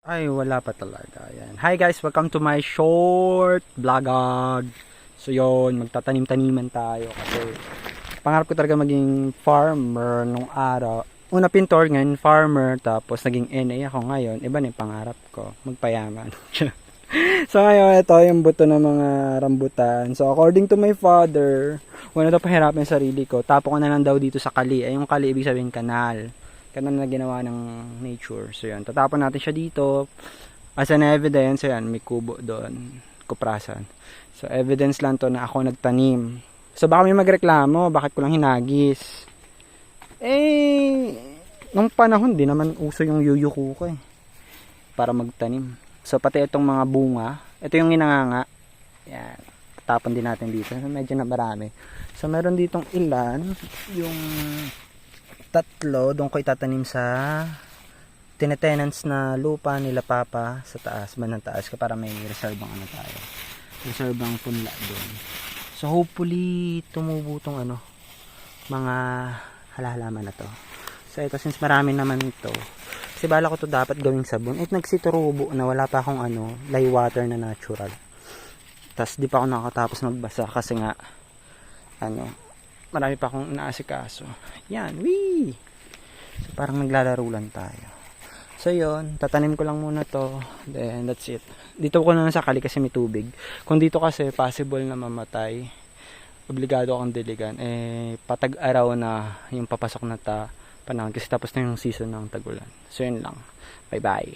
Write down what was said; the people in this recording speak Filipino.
Ay, wala pa talaga. Yan. Hi guys, welcome to my short vlog. So yun, magtatanim-taniman tayo kasi pangarap ko talaga maging farmer nung araw. Una pintor, ngayon farmer, tapos naging NA ako ngayon. Iba na yung pangarap ko, magpayaman. So ngayon, ito yung buto ng mga rambutan. So according to my father, wala daw pahirapan yung sarili ko. Tapo ko na lang daw dito sa kali. Ay yung kali, ibig sabihin kanal. Kanal na ginawa ng nature. So yun, tatapon natin siya dito. As an evidence, ayan, may kubo doon. Kuprasan. So evidence lang to na ako nagtanim. So baka may magreklamo, bakit ko lang hinagis? Nung panahon, di naman uso yung yuyuko ko para magtanim. So pati itong mga bunga, ito yung ginanganga. Yan, tapon din natin dito. Medyo na marami. So meron ditong ilan, yung tatlo, doon ko itatanim sa tinetenants na lupa nila papa sa taas, bandang taas, para may reservang ano tayo. Reservang punla doon. So hopefully tumubo tong mga halaman na to. So ito, since marami naman ito, kasi bala ko to dapat gawing sabon. Nagsiturubo na wala pa akong lay water na natural. Tas di pa ako nakatapos magbasa kasi nga marami pa akong inaasikaso. Yan, wee! So parang naglalaro lang tayo. So yun, tatanim ko lang muna to. Then that's it. Dito ko na sa kali kasi may tubig. Kung dito kasi possible na mamatay, obligado akong diligan. Patag-araw na yung papasok na panahon kasi tapos na yung season ng tagulan. So yun lang. Bye bye.